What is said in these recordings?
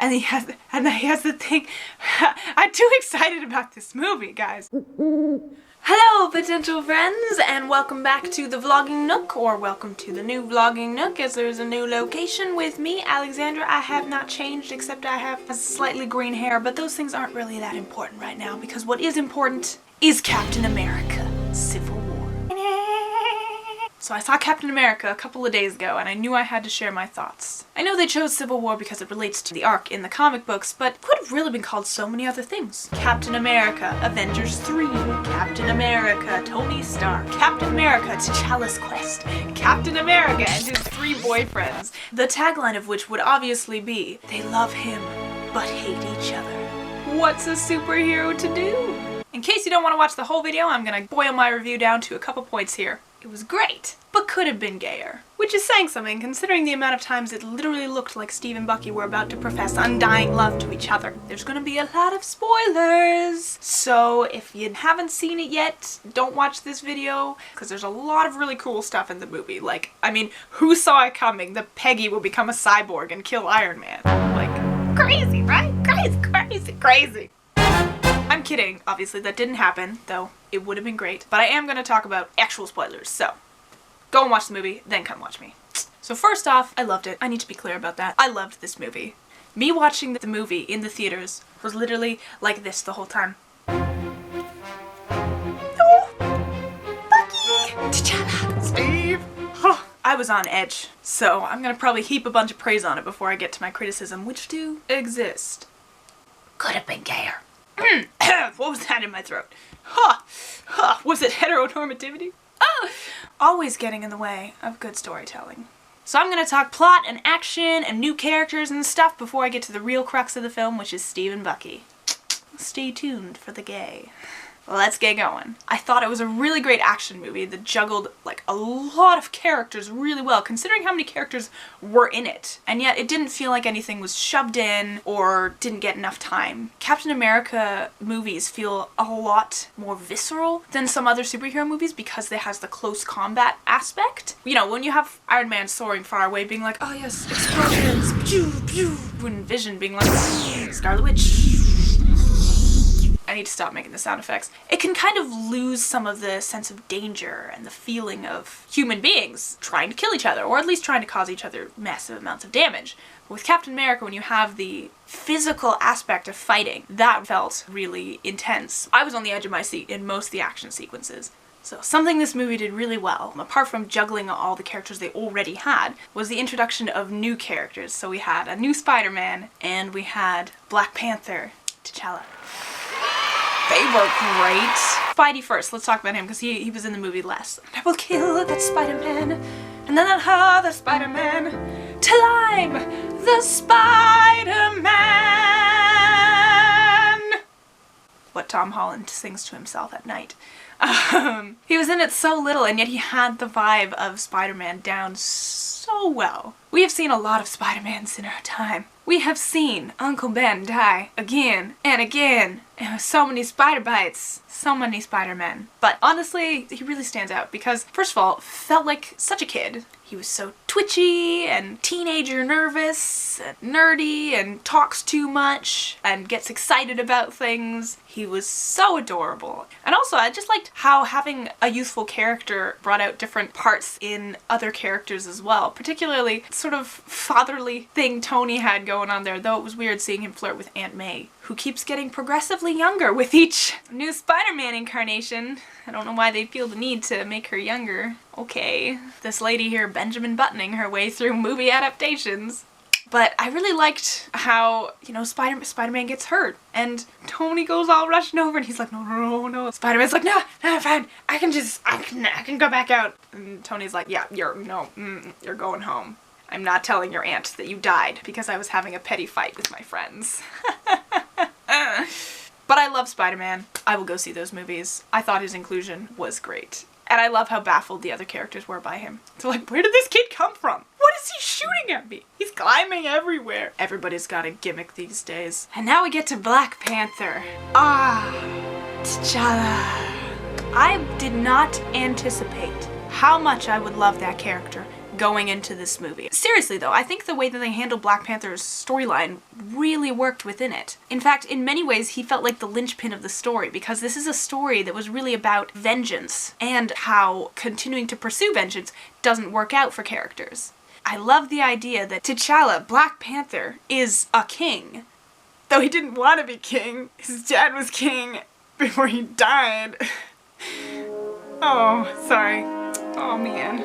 And he has the thing. I'm too excited about this movie, guys. Hello, potential friends, and welcome back to the Vlogging Nook, or welcome to the new Vlogging Nook, as there's a new location with me, Alexandra. I have not changed, except I have slightly green hair, but those things aren't really that important right now, because what is important is Captain America: Civil War. So I saw Captain America a couple of days ago, and I knew I had to share my thoughts. I know they chose Civil War because it relates to the arc in the comic books, but it could have really been called so many other things. Captain America, Avengers 3, Captain America, Tony Stark, Captain America, T'Challa's Quest, Captain America and his 3 boyfriends, the tagline of which would obviously be, they love him, but hate each other. What's a superhero to do? In case you don't want to watch the whole video, I'm gonna boil my review down to a couple points here. It was great, but could have been gayer. Which is saying something, considering the amount of times it literally looked like Steve and Bucky were about to profess undying love to each other. There's gonna be a lot of spoilers, so if you haven't seen it yet, don't watch this video, because there's a lot of really cool stuff in the movie. Like, I mean, who saw it coming that Peggy will become a cyborg and kill Iron Man? Like, crazy, right? Crazy, crazy, crazy. I'm kidding, obviously that didn't happen, though it would have been great. But I am going to talk about actual spoilers, so go and watch the movie, then come watch me. So first off, I loved it. I need to be clear about that. I loved this movie. Me watching the movie in the theaters was literally like this the whole time. Oh, Bucky! T'Challa! Steve! Oh, I was on edge, so I'm going to probably heap a bunch of praise on it before I get to my criticism, which do exist. Could have been gayer. What was that in my throat? Huh. Huh. Was it heteronormativity? Always getting in the way of good storytelling. So I'm gonna talk plot and action and new characters and stuff before I get to the real crux of the film, which is Steve and Bucky. Stay tuned for the gay. Let's get going. I thought it was a really great action movie that juggled like a lot of characters really well, considering how many characters were in it. And yet it didn't feel like anything was shoved in or didn't get enough time. Captain America movies feel a lot more visceral than some other superhero movies because it has the close combat aspect. You know, when you have Iron Man soaring far away being like, oh yes, explosions, pew, pew, and Vision being like, Scarlet Witch. I need to stop making the sound effects. It can kind of lose some of the sense of danger and the feeling of human beings trying to kill each other, or at least trying to cause each other massive amounts of damage. But with Captain America, when you have the physical aspect of fighting, that felt really intense. I was on the edge of my seat in most of the action sequences. So something this movie did really well, apart from juggling all the characters they already had, was the introduction of new characters. So we had a new Spider-Man, and we had Black Panther, T'Challa. They were great. Spidey first, let's talk about him because he was in the movie less. I will kill that Spider-Man, and then that other Spider-Man, till I'm the Spider-Man! What Tom Holland sings to himself at night. He was in it so little, and yet he had the vibe of Spider-Man down so well. We have seen a lot of Spider-Mans in our time. We have seen Uncle Ben die again and again, and with so many spider bites, so many Spider-Men. But honestly, he really stands out because, first of all, felt like such a kid. He was so twitchy and teenager nervous and nerdy and talks too much and gets excited about things. He was so adorable. And also, I just liked how having a youthful character brought out different parts in other characters as well. Particularly, sort of fatherly thing Tony had going on there, though it was weird seeing him flirt with Aunt May, who keeps getting progressively younger with each new Spider-Man incarnation. I don't know why they feel the need to make her younger. Okay. This lady here Benjamin Buttoning her way through movie adaptations. But I really liked how, you know, Spider-Man gets hurt, and Tony goes all rushing over, and he's like, no, no, no, no. Spider-Man's like, no, no, fine, I can go back out. And Tony's like, yeah, you're going home. I'm not telling your aunt that you died because I was having a petty fight with my friends. But I love Spider-Man. I will go see those movies. I thought his inclusion was great. And I love how baffled the other characters were by him. They're like, where did this kid come from? What is he shooting at me? He's climbing everywhere. Everybody's got a gimmick these days. And now we get to Black Panther. Ah, T'Challa. I did not anticipate how much I would love that character going into this movie. Seriously though, I think the way that they handled Black Panther's storyline really worked within it. In fact, in many ways, he felt like the linchpin of the story, because this is a story that was really about vengeance and how continuing to pursue vengeance doesn't work out for characters. I love the idea that T'Challa, Black Panther, is a king. Though he didn't want to be king. His dad was king before he died. Oh, sorry. Oh man.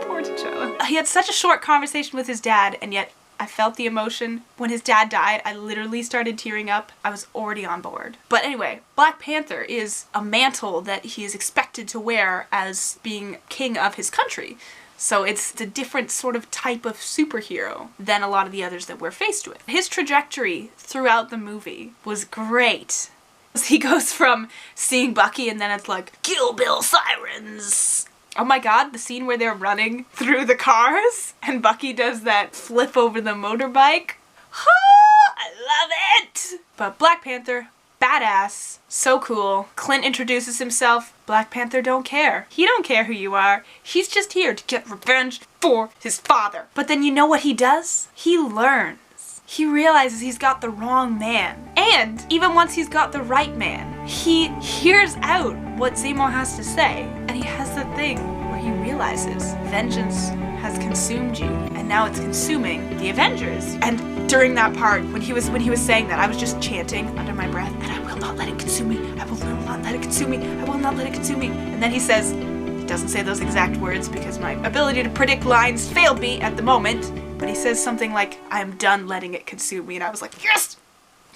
Poor T'Challa. He had such a short conversation with his dad, and yet I felt the emotion. When his dad died, I literally started tearing up. I was already on board. But anyway, Black Panther is a mantle that he is expected to wear as being king of his country. So it's a different sort of type of superhero than a lot of the others that we're faced with. His trajectory throughout the movie was great. He goes from seeing Bucky and then it's like, Kill Bill sirens! Oh my god, the scene where they're running through the cars and Bucky does that flip over the motorbike. Oh, I love it! But Black Panther, badass, so cool. Clint introduces himself. Black Panther don't care. He don't care who you are. He's just here to get revenge for his father. But then you know what he does? He learns. He realizes he's got the wrong man. And even once he's got the right man, he hears out what Zemo has to say. And he has the thing where he realizes vengeance has consumed you, and now it's consuming the Avengers. And during that part, when he was saying that, I was just chanting under my breath, and I will not let it consume me, I will not let it consume me, I will not let it consume me. And then he says, he doesn't say those exact words because my ability to predict lines failed me at the moment, but he says something like, I am done letting it consume me, and I was like, yes!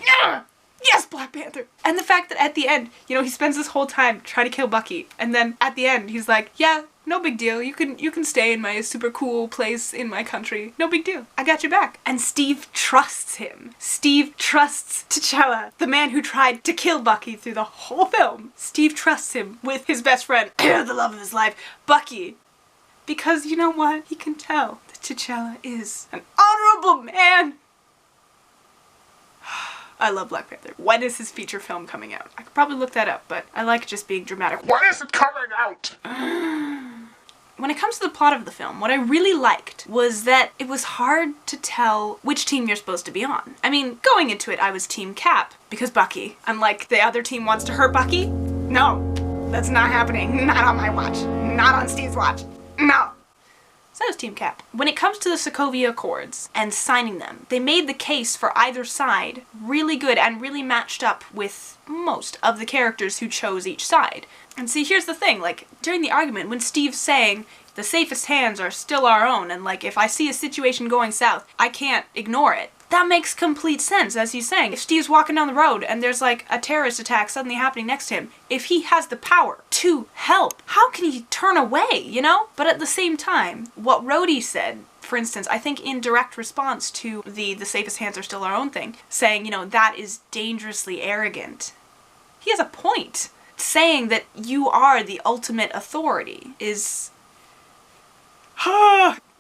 Yeah! Yes, Black Panther! And the fact that at the end, you know, he spends this whole time trying to kill Bucky, and then at the end, he's like, yeah, no big deal, you can stay in my super cool place in my country, no big deal, I got your back. And Steve trusts him. Steve trusts T'Challa, the man who tried to kill Bucky through the whole film. Steve trusts him with his best friend, the love of his life, Bucky. Because you know what? He can tell that T'Challa is an honorable man. I love Black Panther. When is his feature film coming out? I could probably look that up, but I like just being dramatic. When is it coming out? When it comes to the plot of the film, what I really liked was that it was hard to tell which team you're supposed to be on. I mean, going into it, I was Team Cap, because Bucky, unlike the other team wants to hurt Bucky, no, that's not happening. Not on my watch. Not on Steve's watch. No. So that was Team Cap. When it comes to the Sokovia Accords and signing them, they made the case for either side really good and really matched up with most of the characters who chose each side. And see, here's the thing, like, during the argument, when Steve's saying, the safest hands are still our own, and like, if I see a situation going south, I can't ignore it. That makes complete sense, as he's saying. If Steve's walking down the road and there's like a terrorist attack suddenly happening next to him, if he has the power to help, how can he turn away, you know? But at the same time, what Rhodey said, for instance, I think in direct response to the safest hands are still our own thing, saying, you know, that is dangerously arrogant. He has a point. Saying that you are the ultimate authority is...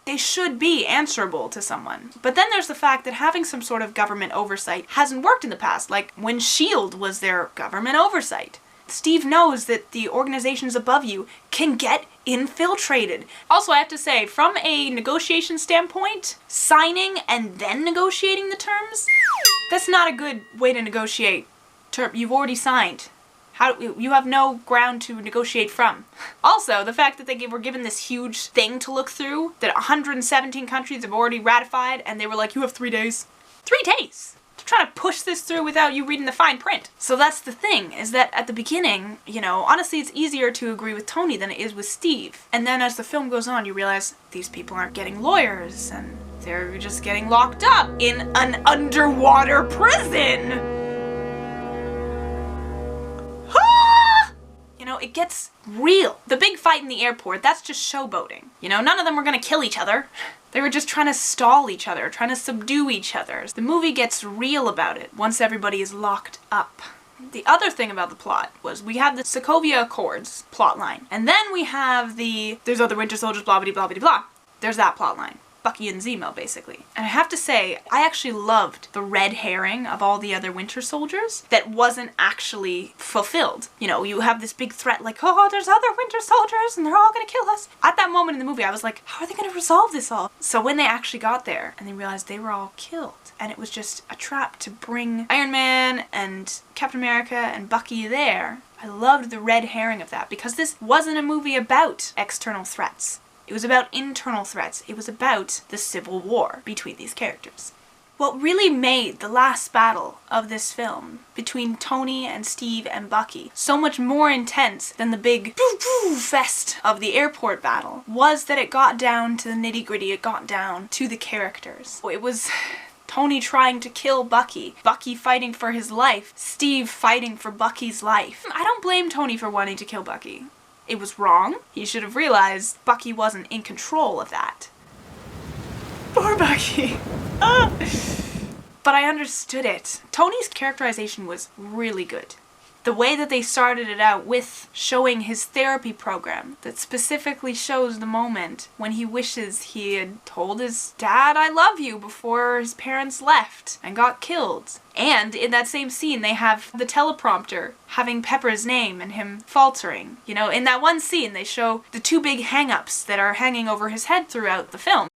They should be answerable to someone. But then there's the fact that having some sort of government oversight hasn't worked in the past, like when S.H.I.E.L.D. was their government oversight. Steve knows that the organizations above you can get infiltrated. Also, I have to say, from a negotiation standpoint, signing and then negotiating the terms, that's not a good way to negotiate. You've already signed. You have no ground to negotiate from. Also, the fact that they were given this huge thing to look through, that 117 countries have already ratified, and they were like, you have 3 days. 3 days! To try to push this through without you reading the fine print. So that's the thing, is that at the beginning, you know, honestly it's easier to agree with Tony than it is with Steve. And then as the film goes on, you realize these people aren't getting lawyers, and they're just getting locked up in an underwater prison! You know, it gets real. The big fight in the airport, that's just showboating. You know, none of them were gonna kill each other. They were just trying to stall each other, trying to subdue each other. The movie gets real about it once everybody is locked up. The other thing about the plot was we have the Sokovia Accords plotline, and then we have there's other Winter Soldiers, blah blah blah blah blah. There's that plotline. Bucky and Zemo, basically. And I have to say, I actually loved the red herring of all the other Winter Soldiers that wasn't actually fulfilled. You know, you have this big threat like, oh, there's other Winter Soldiers and they're all gonna kill us. At that moment in the movie, I was like, how are they gonna resolve this all? So when they actually got there and they realized they were all killed and it was just a trap to bring Iron Man and Captain America and Bucky there, I loved the red herring of that, because this wasn't a movie about external threats. It was about internal threats. It was about the civil war between these characters. What really made the last battle of this film between Tony and Steve and Bucky so much more intense than the big boo-boo fest of the airport battle was that it got down to the nitty-gritty. It got down to the characters. It was Tony trying to kill Bucky, Bucky fighting for his life, Steve fighting for Bucky's life. I don't blame Tony for wanting to kill Bucky. It was wrong. He should have realized Bucky wasn't in control of that. Poor Bucky. But I understood it. Tony's characterization was really good. The way that they started it out with showing his therapy program that specifically shows the moment when he wishes he had told his dad I love you before his parents left and got killed. And in that same scene they have the teleprompter having Pepper's name and him faltering. You know, in that one scene they show the two big hang-ups that are hanging over his head throughout the film.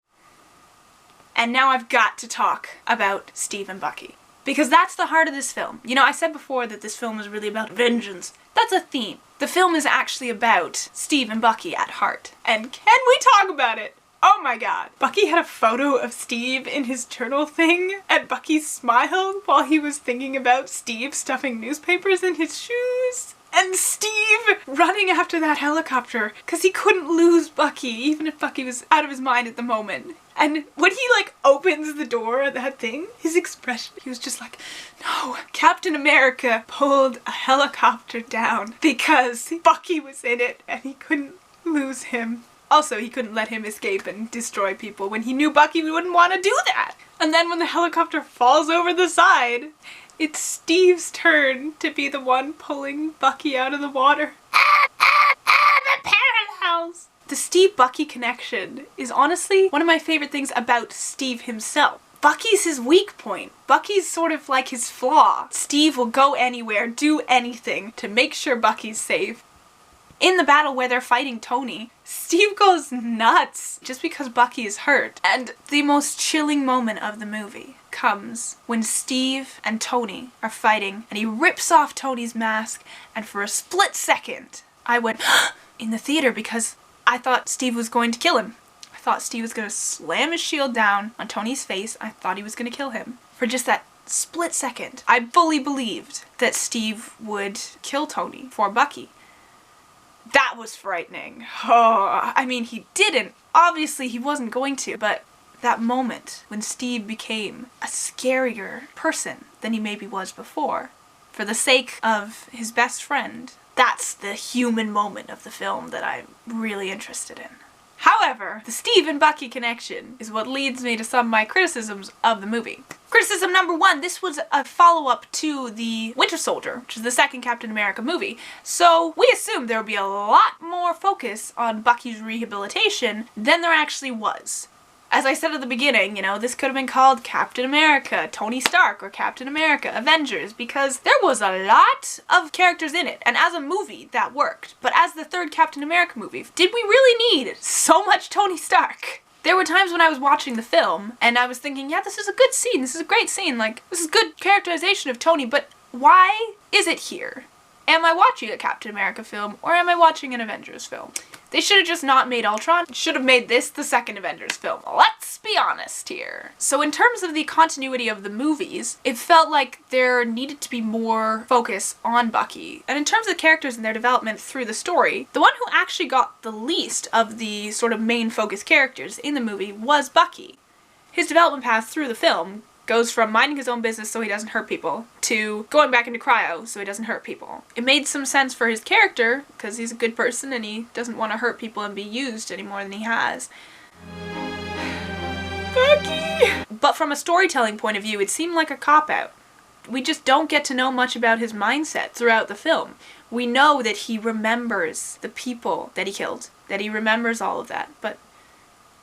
And now I've got to talk about Steve and Bucky. Because that's the heart of this film. You know, I said before that this film is really about vengeance. That's a theme. The film is actually about Steve and Bucky at heart. And can we talk about it? Oh my god. Bucky had a photo of Steve in his journal thing, and Bucky smiled while he was thinking about Steve stuffing newspapers in his shoes. And Steve running after that helicopter because he couldn't lose Bucky, even if Bucky was out of his mind at the moment. And when he like opens the door of that thing, his expression, he was just like, no, Captain America pulled a helicopter down because Bucky was in it and he couldn't lose him. Also, he couldn't let him escape and destroy people when he knew Bucky wouldn't want to do that. And then when the helicopter falls over the side, it's Steve's turn to be the one pulling Bucky out of the water. The parallels! The Steve-Bucky connection is honestly one of my favorite things about Steve himself. Bucky's his weak point. Bucky's sort of like his flaw. Steve will go anywhere, do anything to make sure Bucky's safe. In the battle where they're fighting Tony, Steve goes nuts just because Bucky is hurt. And the most chilling moment of the movie comes when Steve and Tony are fighting and he rips off Tony's mask, and for a split second I went in the theater because I thought Steve was going to kill him. I thought Steve was going to slam his shield down on Tony's face. I thought he was going to kill him. For just that split second, I fully believed that Steve would kill Tony for Bucky. That was frightening. Oh, I mean, he didn't. Obviously, he wasn't going to, but that moment when Steve became a scarier person than he maybe was before, for the sake of his best friend, that's the human moment of the film that I'm really interested in. However, the Steve and Bucky connection is what leads me to some of my criticisms of the movie. Criticism number one, this was a follow-up to The Winter Soldier, which is the second Captain America movie, so we assumed there would be a lot more focus on Bucky's rehabilitation than there actually was. As I said at the beginning, you know, this could have been called Captain America, Tony Stark, or Captain America, Avengers, because there was a lot of characters in it, and as a movie, that worked. But as the third Captain America movie, did we really need so much Tony Stark? There were times when I was watching the film, and I was thinking, yeah, this is a good scene, this is a great scene, like, this is good characterization of Tony, but why is it here? Am I watching a Captain America film, or am I watching an Avengers film? They should have just not made Ultron. Should have made this the second Avengers film. Let's be honest here. So in terms of the continuity of the movies, it felt like there needed to be more focus on Bucky. And in terms of the characters and their development through the story, the one who actually got the least of the sort of main focus characters in the movie was Bucky. His development path through the film goes from minding his own business so he doesn't hurt people to going back into cryo so he doesn't hurt people. It made some sense for his character because he's a good person and he doesn't want to hurt people and be used any more than he has. Bucky! But from a storytelling point of view, it seemed like a cop-out. We just don't get to know much about his mindset throughout the film. We know that he remembers the people that he killed, that he remembers all of that, but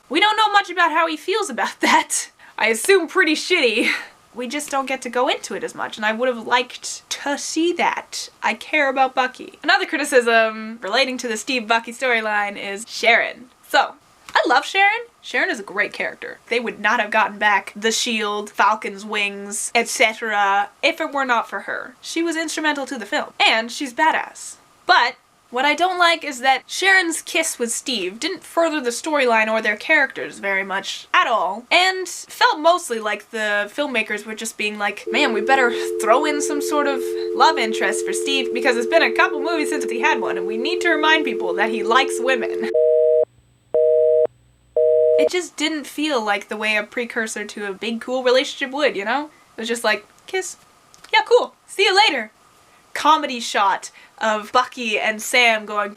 We don't know much about how he feels about that. I assume pretty shitty. We just don't get to go into it as much, and I would have liked to see that. I care about Bucky. Another criticism relating to the Steve-Bucky storyline is Sharon. So, I love Sharon. Sharon is a great character. They would not have gotten back the shield, Falcon's wings, etc. if it were not for her. She was instrumental to the film, and she's badass. But what I don't like is that Sharon's kiss with Steve didn't further the storyline or their characters very much at all, and felt mostly like the filmmakers were just being like, man, we better throw in some sort of love interest for Steve because it's been a couple movies since he had one and we need to remind people that he likes women. It just didn't feel like the way a precursor to a big cool relationship would, you know? It was just like, kiss. Yeah, cool. See you later. Comedy shot of Bucky and Sam going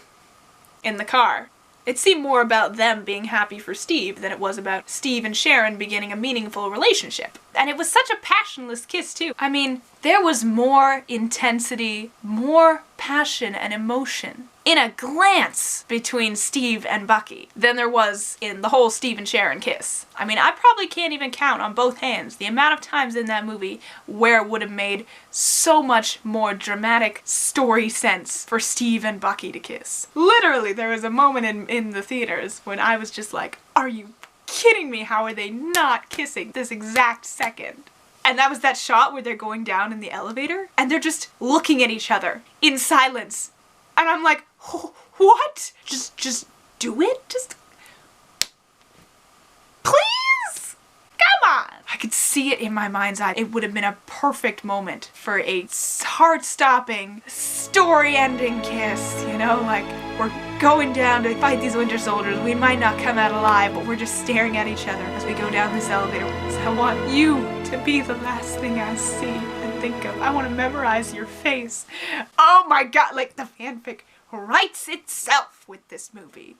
in the car. It seemed more about them being happy for Steve than it was about Steve and Sharon beginning a meaningful relationship. And it was such a passionless kiss too. I mean, there was more intensity, more passion and emotion in a glance between Steve and Bucky than there was in the whole Steve and Sharon kiss. I mean, I probably can't even count on both hands the amount of times in that movie where it would have made so much more dramatic story sense for Steve and Bucky to kiss. Literally, there was a moment in the theaters when I was just like, are you kidding me? How are they not kissing this exact second? And that was that shot where they're going down in the elevator and they're just looking at each other in silence. And I'm like, oh, what? Just do it? Just please? Come on! I could see it in my mind's eye. It would have been a perfect moment for a heart-stopping, story-ending kiss, you know? Like, we're going down to fight these Winter Soldiers. We might not come out alive, but we're just staring at each other as we go down this elevator. So I want you to be the last thing I see and think of. I want to memorize your face. Oh my god, like the fanfic writes itself with this movie.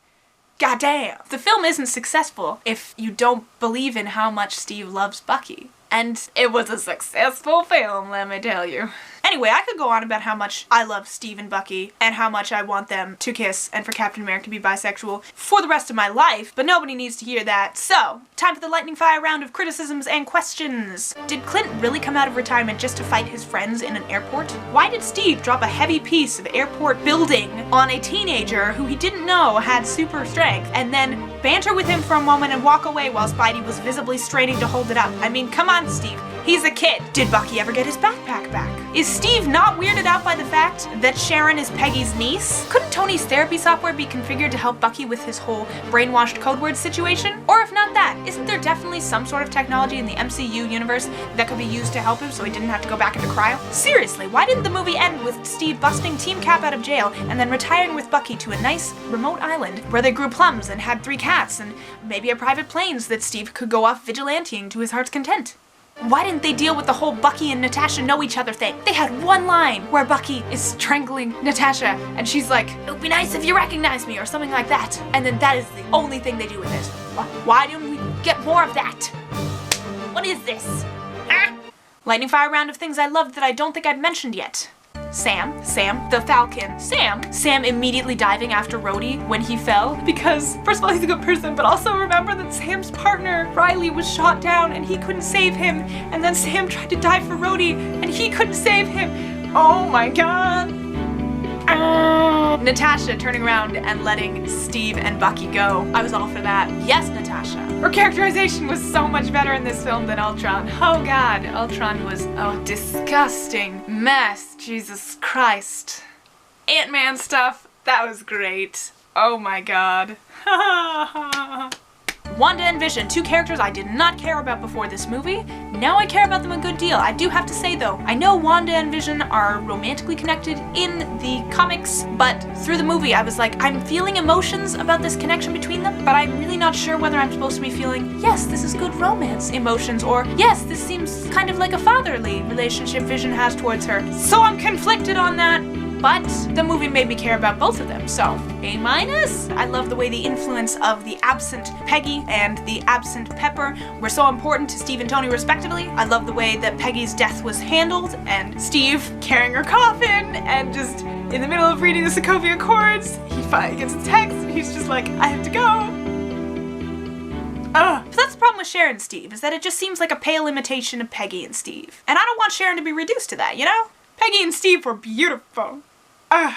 Goddamn. The film isn't successful if you don't believe in how much Steve loves Bucky. And it was a successful film, let me tell you. Anyway, I could go on about how much I love Steve and Bucky and how much I want them to kiss and for Captain America to be bisexual for the rest of my life, but nobody needs to hear that. So, time for the lightning fire round of criticisms and questions. Did Clint really come out of retirement just to fight his friends in an airport? Why did Steve drop a heavy piece of airport building on a teenager who he didn't know had super strength and then banter with him for a moment and walk away while Spidey was visibly straining to hold it up? I mean, come on, Steve. He's a kid. Did Bucky ever get his backpack back? Is Steve not weirded out by the fact that Sharon is Peggy's niece? Couldn't Tony's therapy software be configured to help Bucky with his whole brainwashed code word situation? Or if not that, isn't there definitely some sort of technology in the MCU universe that could be used to help him so he didn't have to go back into cryo? Seriously, why didn't the movie end with Steve busting Team Cap out of jail and then retiring with Bucky to a nice remote island where they grew plums and had 3 cats and maybe a private plane so that Steve could go off vigilanteing to his heart's content? Why didn't they deal with the whole Bucky and Natasha know each other thing? They had one line where Bucky is strangling Natasha and she's like, it would be nice if you recognize me or something like that. And then that is the only thing they do with it. Why don't we get more of that? What is this? Ah? Lightning fire round of things I loved that I don't think I've mentioned yet. Sam, the Falcon, Sam immediately diving after Rhodey when he fell because, first of all, he's a good person, but also remember that Sam's partner, Riley, was shot down and he couldn't save him, and then Sam tried to dive for Rhodey and he couldn't save him. Oh my god. Natasha turning around and letting Steve and Bucky go. I was all for that. Yes, Natasha. Her characterization was so much better in this film than Ultron. Oh god, Ultron was a disgusting mess. Jesus Christ. Ant-Man stuff, that was great. Oh my god. Wanda and Vision, 2 characters I did not care about before this movie. Now I care about them a good deal. I do have to say though, I know Wanda and Vision are romantically connected in the comics, but through the movie I was like, I'm feeling emotions about this connection between them, but I'm really not sure whether I'm supposed to be feeling, yes, this is good romance emotions, or yes, this seems kind of like a fatherly relationship Vision has towards her. So I'm conflicted on that. But the movie made me care about both of them, so A-. I love the way the influence of the absent Peggy and the absent Pepper were so important to Steve and Tony respectively. I love the way that Peggy's death was handled and Steve carrying her coffin and just in the middle of reading the Sokovia chords, he finally gets a text and he's just like, I have to go. with Sharon and Steve is that it just seems like a pale imitation of Peggy and Steve. And I don't want Sharon to be reduced to that, you know? Peggy and Steve were beautiful. I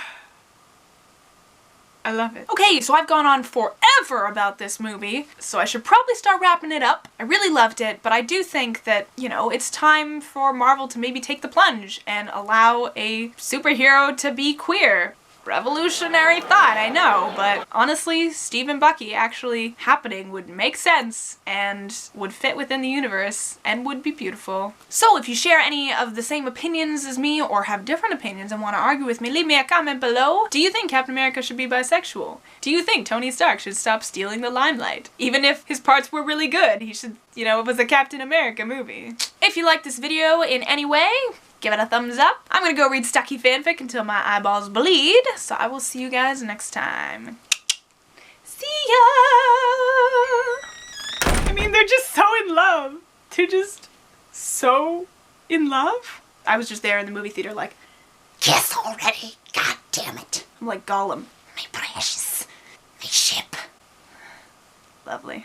love it. Okay, so I've gone on forever about this movie, so I should probably start wrapping it up. I really loved it, but I do think that, you know, it's time for Marvel to maybe take the plunge and allow a superhero to be queer. Revolutionary thought, I know, but honestly, Steve and Bucky actually happening would make sense and would fit within the universe and would be beautiful. So if you share any of the same opinions as me or have different opinions and want to argue with me, leave me a comment below. Do you think Captain America should be bisexual? Do you think Tony Stark should stop stealing the limelight? Even if his parts were really good, he should, you know, it was a Captain America movie. If you like this video in any way, give it a thumbs up. I'm gonna go read Stucky fanfic until my eyeballs bleed, so I will see you guys next time. See ya! I mean, they're just so in love. They're just so in love. I was just there in the movie theater like, kiss already, god damn it. I'm like Gollum. My precious, my ship. Lovely.